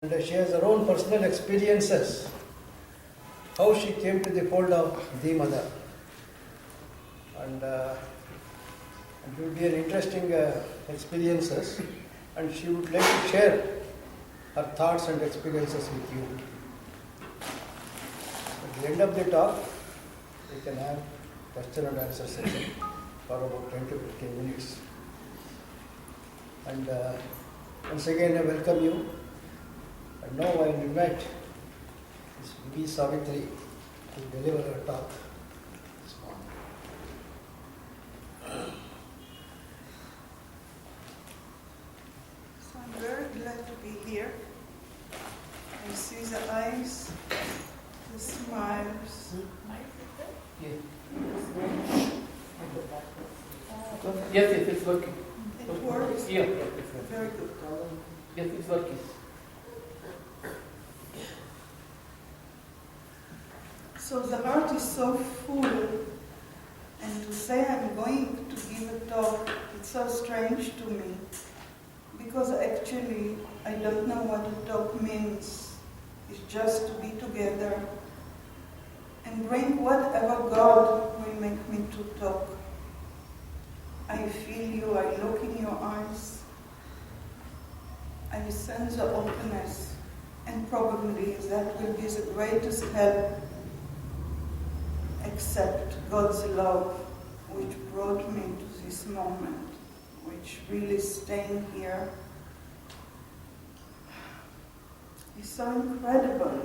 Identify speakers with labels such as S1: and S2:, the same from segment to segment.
S1: And she has her own personal experiences, how she came to the fold of the mother. And it will be an interesting experiences, and she would like to share her thoughts and experiences with you. At the end of the talk, we can have question and answer session for about 10 to 15 minutes. And once again, I welcome you. And now I invite Ms. Vivi Savitri to deliver her talk this morning.
S2: So I'm very glad to be here. I see the eyes, the smiles.
S3: Yes, it's working.
S2: It works.
S3: Yeah,
S2: Very good.
S3: yes, it's working.
S2: So the heart is so full, and to say I'm going to give a talk, it's so strange to me, because actually I don't know what a talk means. It's just to be together and bring whatever God will make me to talk. I feel you, I look in your eyes, I sense the openness, and probably that will be the greatest help, except God's love, which brought me to this moment, which really staying here is so incredible,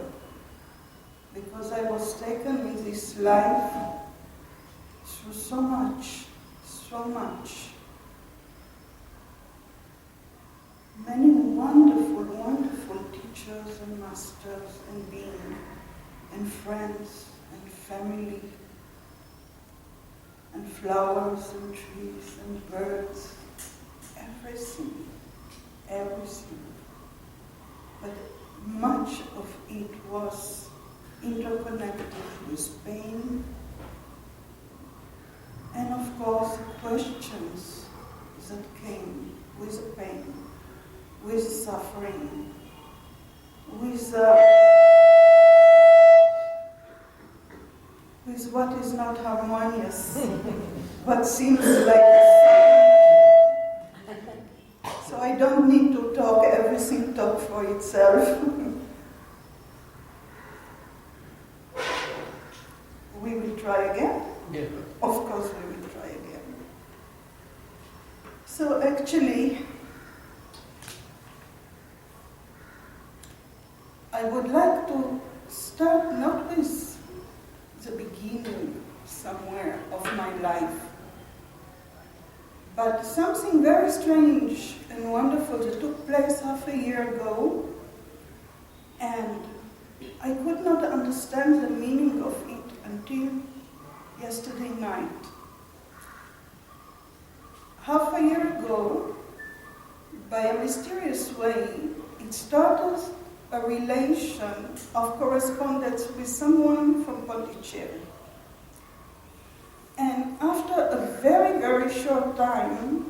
S2: because I was taken in this life through so much. Many wonderful, wonderful teachers and masters and beings and friends and family and flowers and trees and birds, everything. But much of it was interconnected with pain, and of course questions that came with the pain, with suffering, with what is not harmonious, but seems like so I don't need to talk, everything talk for itself. We will try again?
S3: Yeah.
S2: Of course we will try again. So actually, I would like to start not with the beginning somewhere of my life, but something very strange and wonderful that took place half a year ago, and I could not understand the meaning of it until yesterday night. Half a year ago, by a mysterious way, it started a relation of correspondence with someone from Pondicherry. And after a very, very short time,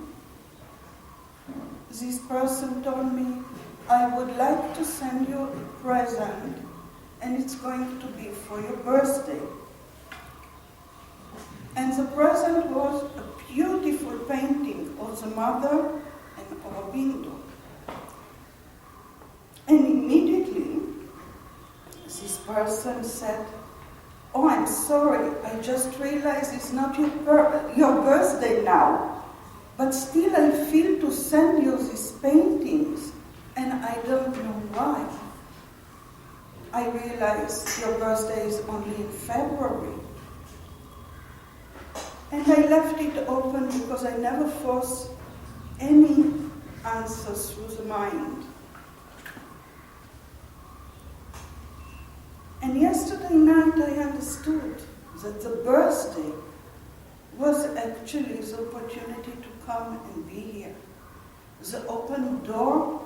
S2: this person told me, I would like to send you a present, and it's going to be for your birthday. And the present was a beautiful painting of the mother and Aurobindo. And immediately, this person said, oh, I'm sorry, I just realized it's not your birthday now, but still I feel to send you these paintings, and I don't know why. I realized your birthday is only in February. And I left it open because I never force any answers through the mind. And yesterday night I understood that the birthday was actually the opportunity to come and be here. The open door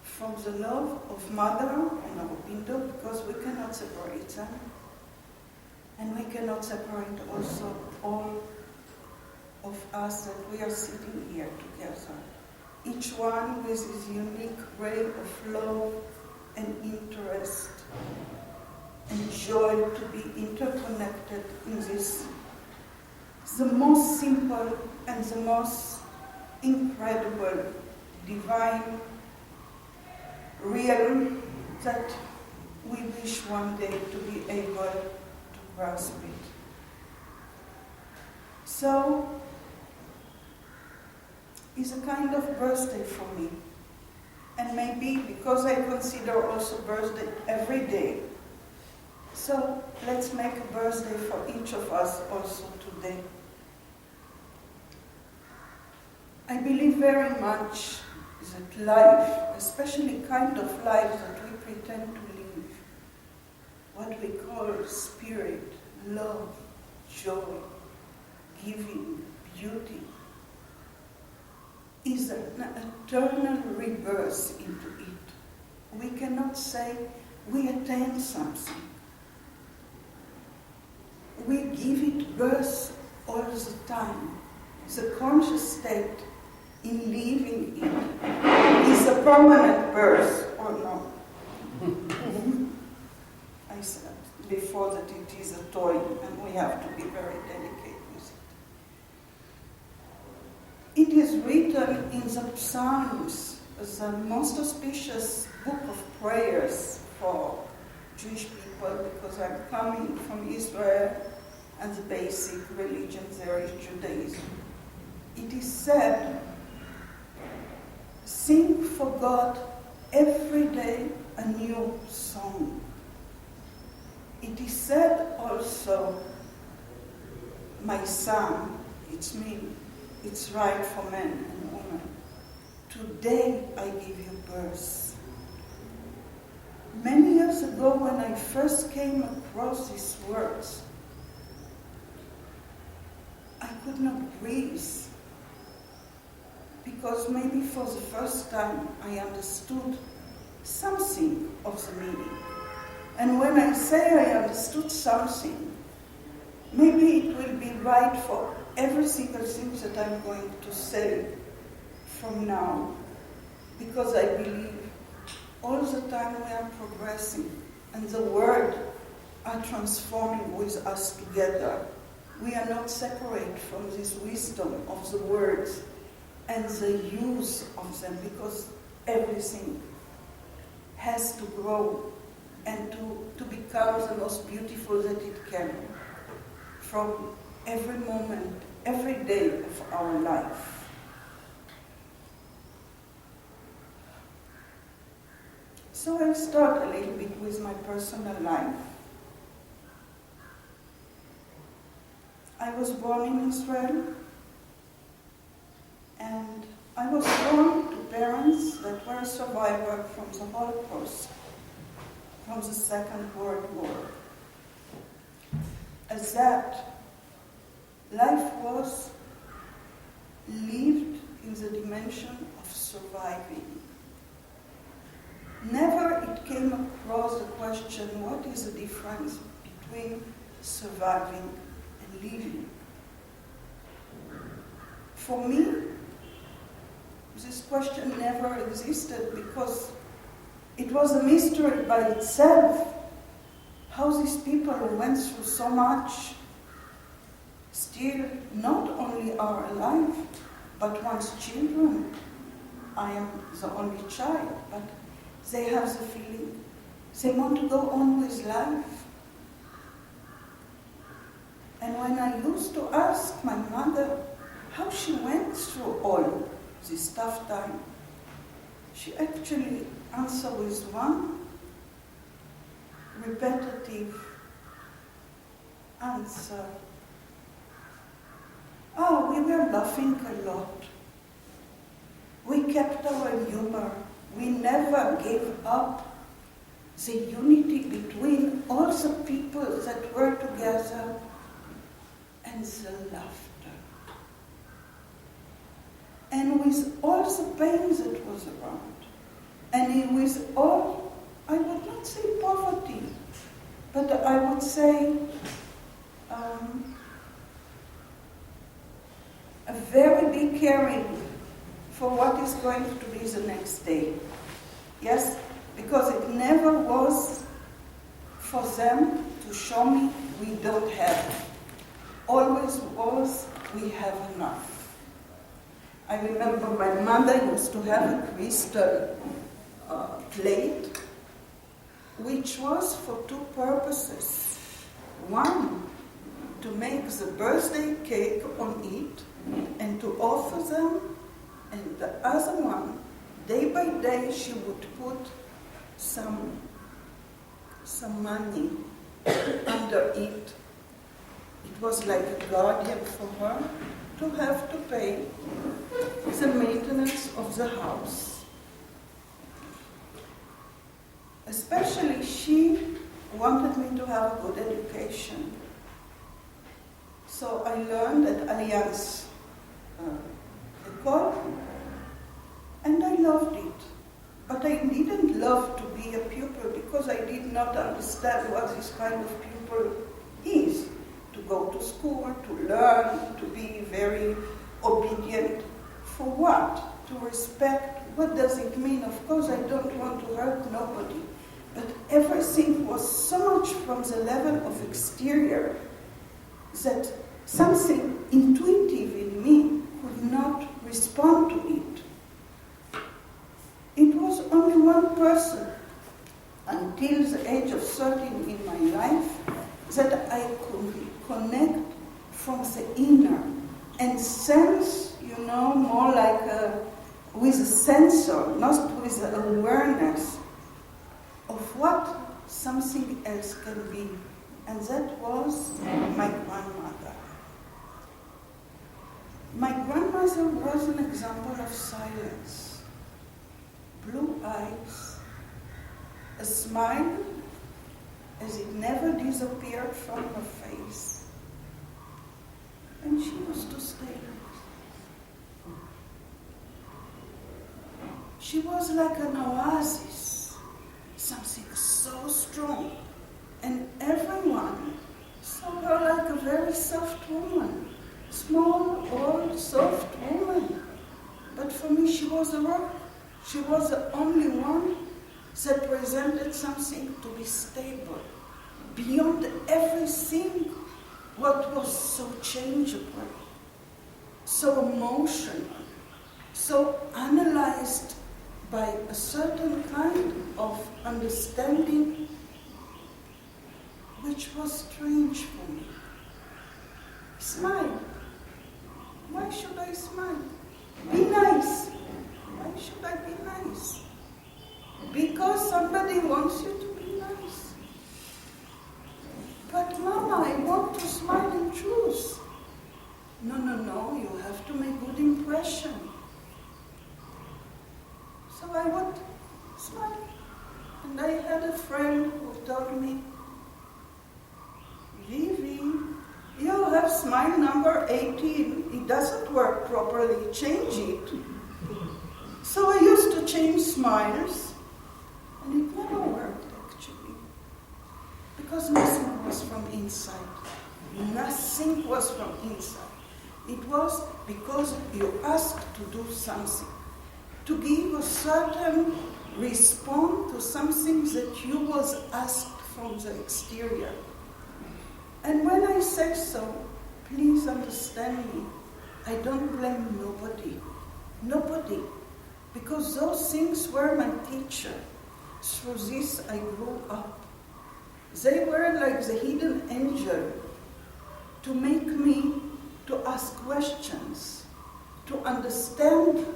S2: from the love of Mother and Aurobindo, because we cannot separate them. And we cannot separate also all of us that we are sitting here together. Each one with his unique ray of love joy to be interconnected in this, the most simple and the most incredible, divine realm that we wish one day to be able to grasp it. So, it's a kind of birthday for me. And maybe because I consider also birthday every day. So let's make a birthday for each of us also today. I believe very much that life, especially kind of life that we pretend to live, what we call spirit, love, joy, giving, beauty, is an eternal rebirth into it. We cannot say we attain something. We give it birth all the time. The conscious state in living it is a permanent birth or no. I said before that it is a toy and we have to be very delicate with it. It is written in the Psalms, the most auspicious book of prayers for Jewish people, because I'm coming from Israel and the basic religion there is Judaism. It is said, sing for God every day a new song. It is said also, my son, it's me, it's right for man and woman. Today I give you birth. Many years ago when I first came across these words, I could not breathe. Because maybe for the first time I understood something of the meaning. And when I say I understood something, maybe it will be right for every single thing that I'm going to say from now. Because I believe all the time we are progressing and the world are transforming with us together. We are not separate from this wisdom of the words and the use of them, because everything has to grow and to become the most beautiful that it can from every moment, every day of our life. So I'll start a little bit with my personal life. I was born in Israel, and I was born to parents that were survivors from the Holocaust, from the Second World War. As that, life was lived in the dimension of surviving. Never it came across the question, what is the difference between surviving and living? For me, this question never existed because it was a mystery by itself how these people who went through so much still not only are alive, but once children. I am the only child, but they have the feeling they want to go on with life. And when I used to ask my mother how she went through all this tough time, she actually answered with one repetitive answer. Oh, we were laughing a lot. We kept our humor. We never gave up the unity between all the people that were together and the laughter. And with all the pain that was around, and with all, I would not say poverty, but I would say a very big caring for what is going to be the next day. Yes, because it never was for them to show me we don't have. Always was, we have enough. I remember my mother used to have a crystal plate, which was for two purposes. One, to make the birthday cake on it and to offer them, and the other one, day by day, she would put some money under it. It was like a guardian for her to have to pay the maintenance of the house. Especially she wanted me to have a good education. So I learned at Alliance École, and I loved it. But I didn't love to be a pupil because I did not understand what this kind of pupil is. To go to school, to learn, to be very obedient. For what? To respect. What does it mean? Of course, I don't want to hurt nobody. But everything was so much from the level of exterior that something intuitive in me could not respond to it. It was only one person until the age of 13 in my life that I could connect from the inner and sense, more like with a sensor, not with an awareness of what something else can be. And that was my grandmother. My grandmother was an example of silence. Blue eyes, a smile as it never disappeared from her face. And she used to stay. She was like an oasis, something so strong. And everyone saw her like a very soft woman, small, old, soft woman. But for me, she was a rock. She was the only one that presented something to be stable, beyond everything what was so changeable, so emotional, so analyzed by a certain kind of understanding which was strange for me. Smile. Why should I smile? Be nice. Why should I be nice? Because somebody wants you to be nice. But Mama, I want to smile in truth. No, you have to make good impression. So I would smile. And I had a friend who told me, Vivi, you have smile number 18. It doesn't work properly. Change it. So I used to change smiles, and it never worked actually. Because nothing was from inside. Nothing was from inside. It was because you asked to do something, to give a certain response to something that you was asked from the exterior. And when I say so, please understand me. I don't blame nobody. Nobody. Because those things were my teacher. Through this I grew up. They were like the hidden angel to make me to ask questions, to understand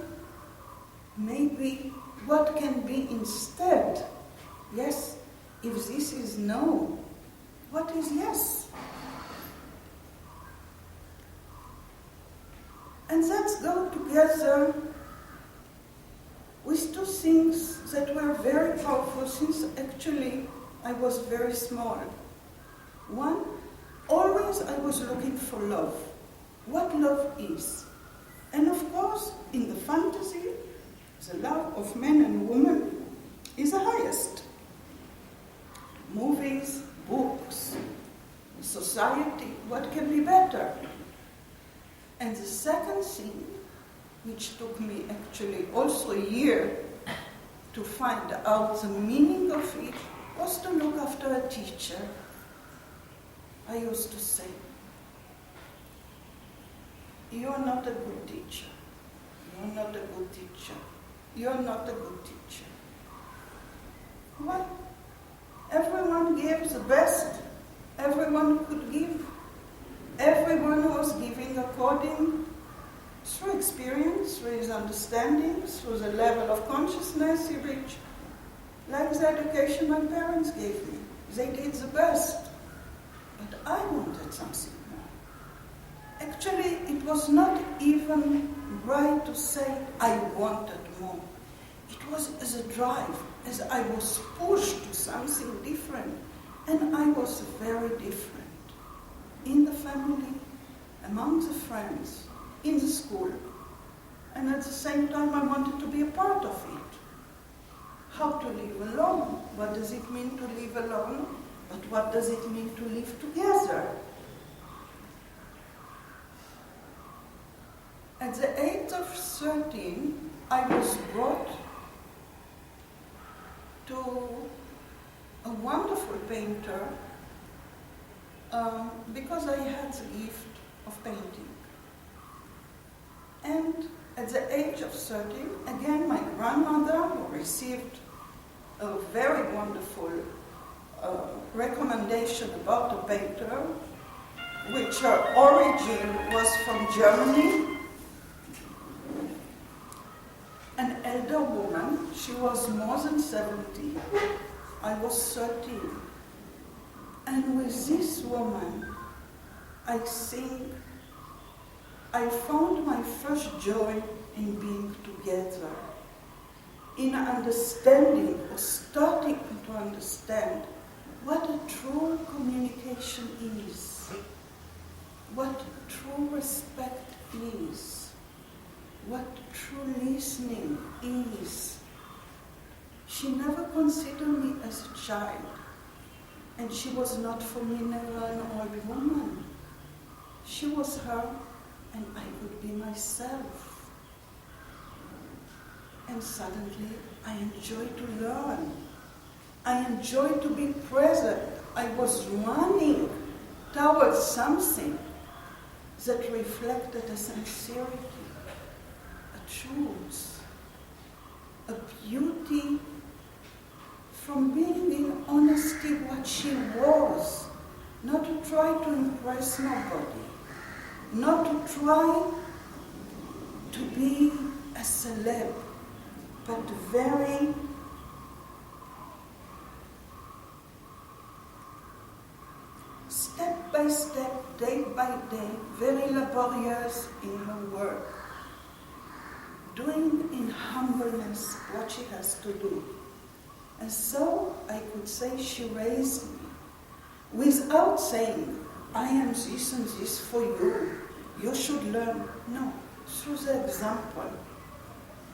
S2: maybe what can be instead. Yes, if this is no, what is yes? And that go together with two things that were very powerful since actually I was very small. One, always I was looking for love. What love is. And of course, in the fantasy, the love of man and woman is the highest. Movies, books, society, what can be better? And the second thing, which took me actually also a year to find out the meaning of it, was to look after a teacher. I used to say, "You are not a good teacher. You are not a good teacher. You are not a good teacher." Well, everyone gave the best everyone could give. Everyone was giving according through experience, through his understanding, through the level of consciousness he reached. Like the education my parents gave me. They did the best. But I wanted something more. Actually, it was not even right to say I wanted more. It was as a drive, as I was pushed to something different. And I was very different. In the family, among the friends, in the school. And at the same time, I wanted to be a part of it. How to live alone? What does it mean to live alone? But what does it mean to live together? At the age of 13, I was brought to a wonderful painter because I had the gift of painting. And at the age of 13, again, my grandmother, who received a very wonderful recommendation about a painter, which her origin was from Germany, an elder woman. She was more than 70. I was 13. And with this woman, I think I found my first joy in being together, in understanding or starting to understand what a true communication is, what true respect is, what true listening is. She never considered me as a child, and she was not for me never an old woman. She was her, and I could be myself. And suddenly, I enjoyed to learn. I enjoyed to be present. I was running towards something that reflected a sincerity, a truth, a beauty from being in honesty what she was, not to try to impress nobody, not to try to be a celeb, but very step by step, day by day, very laborious in her work, doing in humbleness what she has to do. And so I could say she raised me without saying, I am this and this for you, you should learn. No, through the example,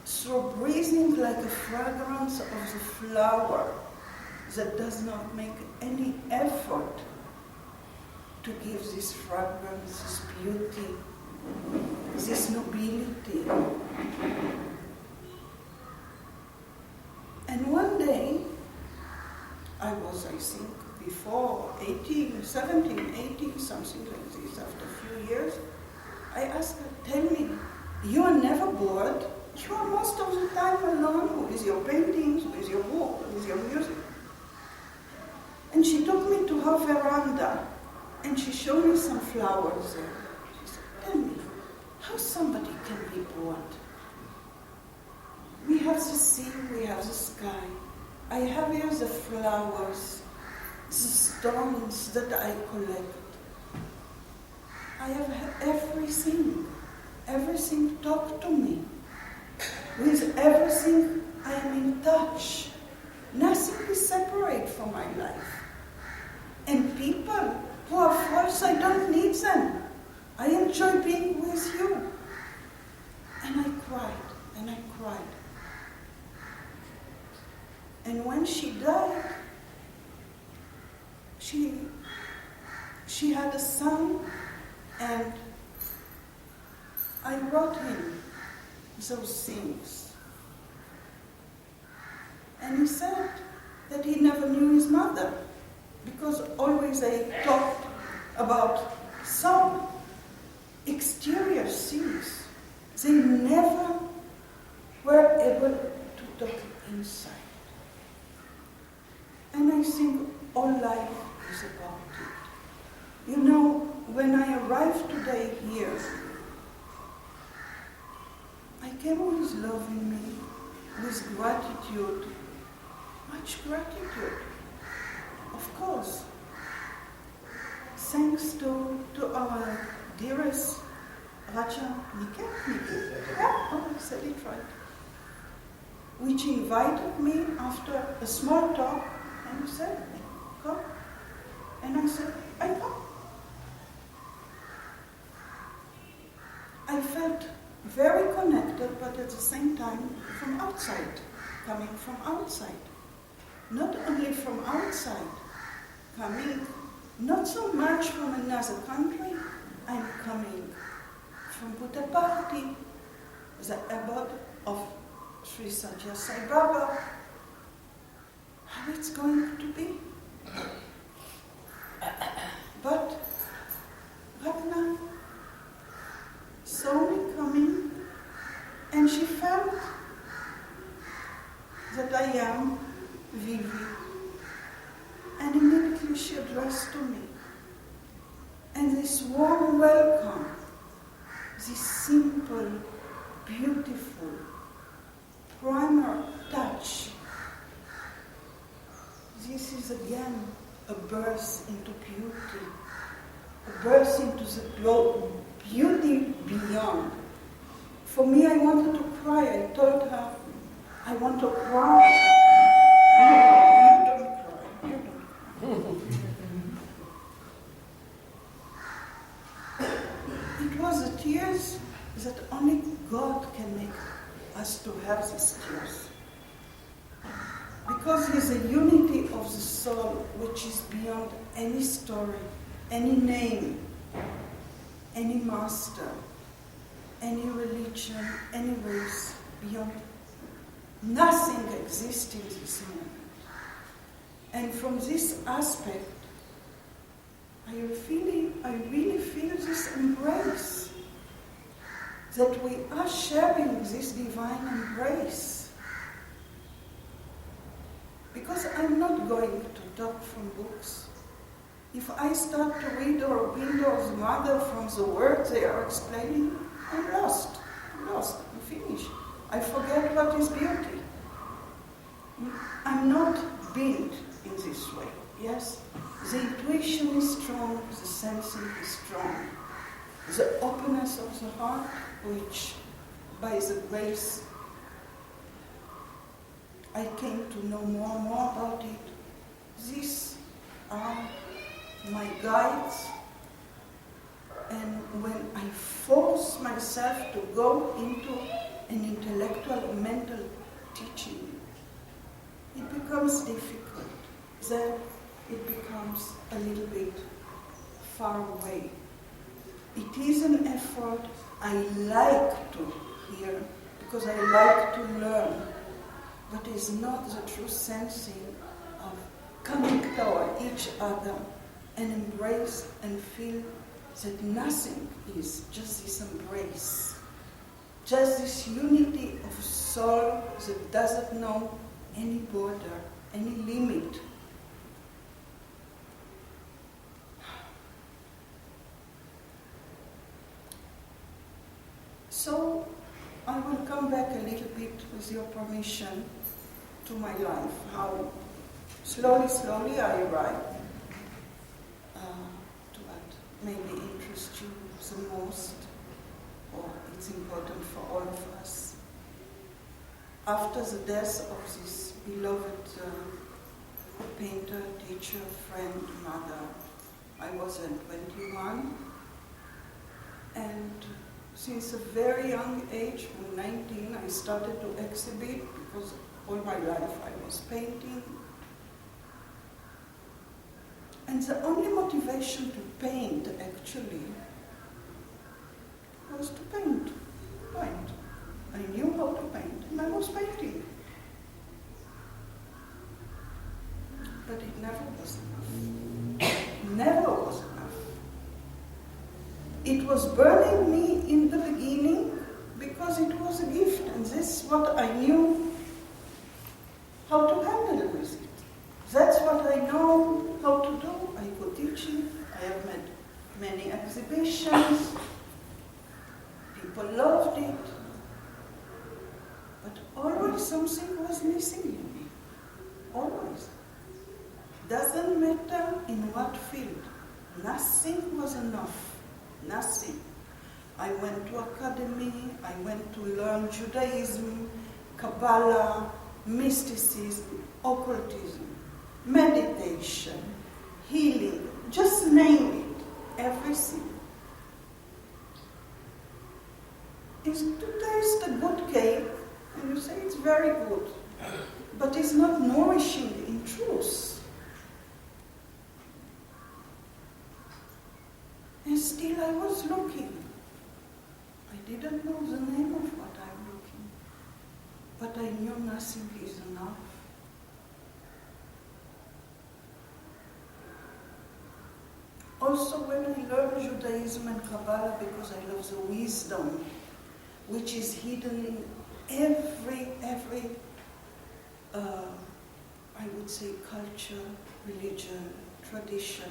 S2: through breathing like a fragrance of the flower that does not make any effort to give this fragrance, this beauty, this nobility. And one day, I was, I think, before 18, 17, 18, something like this, after a few years, I asked her, tell me, you are never bored? You are most of the time alone with your paintings, with your book, with your music. And she took me to her veranda, and she showed me some flowers there. She said, tell me, how somebody can be bored? We have the sea, we have the sky. I have here the flowers, the stones that I collect. I have everything. Everything talk to me. With everything I am in touch. Nothing is separate from my life. And people who are false, I don't need them. I enjoy being with you. And I cried, and I cried. And when she died, she had a son, and I wrote him those things. And he said that he never knew his mother, because always they talked about some exterior things. They never were able to talk inside. And I think all life is about it. You know, when I arrived today here, I came with love in me, with gratitude, much gratitude, of course. Thanks to our dearest Raja Nike, yeah, oh, I said it right, which invited me after a small talk and said, come. And I said, I come. I felt very connected, but at the same time from outside, coming from outside. Not only from outside, coming not so much from another country, I'm coming from Puttaparthi, the abbot of Sri Satya Sai Baba. How it's going to be. But Ragna saw me coming, and she felt that I am Vivi. And immediately she addressed to me. And this warm welcome, this simple, beautiful, primer touch, this is again a birth into beauty, a birth into the beauty beyond. For me, I wanted to cry. I told her, I want to cry. You don't cry. You don't cry. It was the tears that only God can make us to have these tears. Because there's a unity of the soul which is beyond any story, any name, any master, any religion, any race, beyond. Nothing exists in this moment. And from this aspect, I really feel this embrace, that we are sharing this divine embrace. Because I'm not going to talk from books. If I start to read Aurobindo's Mother from the words they are explaining, I'm lost, I'm finished. I forget what is beauty. I'm not built in this way, yes? The intuition is strong, the sensing is strong. The openness of the heart, which by the grace I came to know more and more about it. These are my guides, and when I force myself to go into an intellectual or mental teaching, it becomes difficult. Then it becomes a little bit far away. It is an effort I like to hear, because I like to learn, but it's not the true sensing of coming toward each other and embrace and feel that nothing is, just this embrace. Just this unity of soul that doesn't know any border, any limit. So I will come back a little bit, with your permission, to my life. How slowly I arrive to what maybe interests you the most, or it's important for all of us. After the death of this beloved painter, teacher, friend, mother, I was at 21, and since a very young age, from 19, I started to exhibit, because all my life I was painting. And the only motivation to paint, actually, was to paint. I knew how to paint, and I was painting. But it never was enough. Never was enough. It was burning me in the beginning because it was a gift, and this is what I knew how to handle with it. That's what I know how to do. I could teach it. I have made many exhibitions. People loved it. But always something was missing in me. Always. Doesn't matter in what field. Nothing was enough. Nothing. I went to academy. I went to learn Judaism, Kabbalah, mysticism, occultism, meditation, healing, just name it, everything. Is to taste a good cake, and you say it's very good, but it's not nourishing in truth. And still I was looking. I didn't know the name of what I'm looking, but I knew nothing is enough. Also, when I learned Judaism and Kabbalah, because I love the wisdom which is hidden in every I would say, culture, religion, tradition,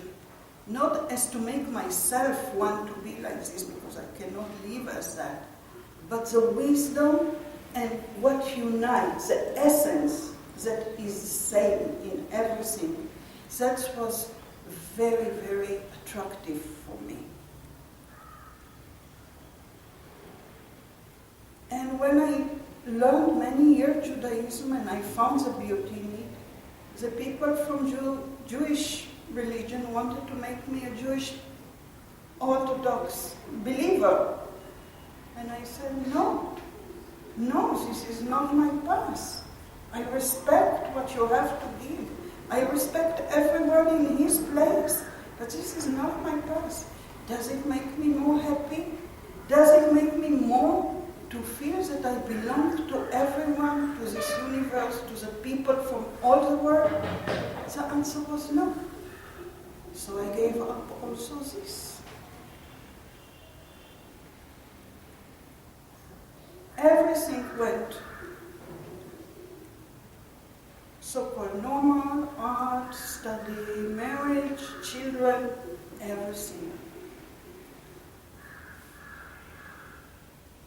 S2: not as to make myself want to be like this, because I cannot live as that, but the wisdom and what unites, the essence that is the same in everything, that was very, very attractive for me. And when I learned many years Judaism and I found the beauty in it, the people from Jewish religion wanted to make me a Jewish Orthodox believer. And I said, no, this is not my path. I respect what you have to give. I respect everyone in his place, but this is not my path. Does it make me more happy? Does it make me more to feel that I belong to everyone, to this universe, to the people from all the world? The answer was no. So I gave up also this. Everything went so-called normal, art, study, marriage, children, everything.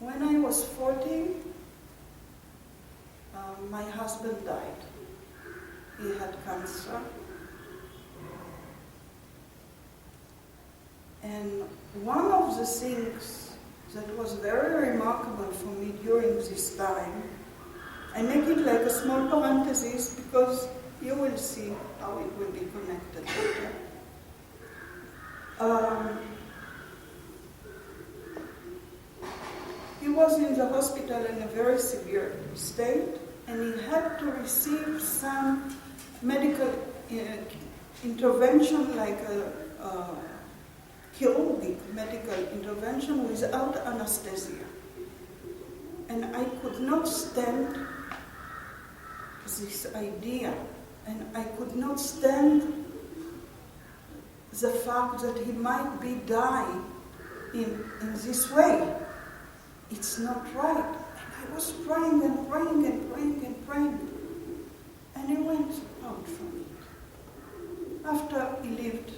S2: When I was 40, my husband died. He had cancer. And one of the things that was very remarkable for me during this time, I make it like a small parenthesis because you will see how it will be connected later. He was in the hospital in a very severe state, and he had to receive some medical intervention, like a chirurgic medical intervention without anesthesia. And I could not stand this idea, and I could not stand the fact that he might be dying in this way. It's not right. And I was praying and praying and praying and praying. And he went out from it. After he lived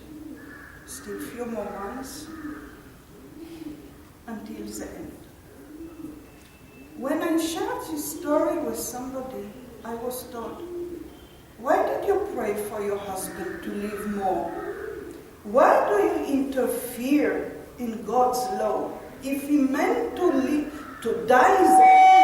S2: still a few more months until the end. When I shared this story with somebody, I was told, why did you pray for your husband to live more? Why do you interfere in God's law? If he meant to die there,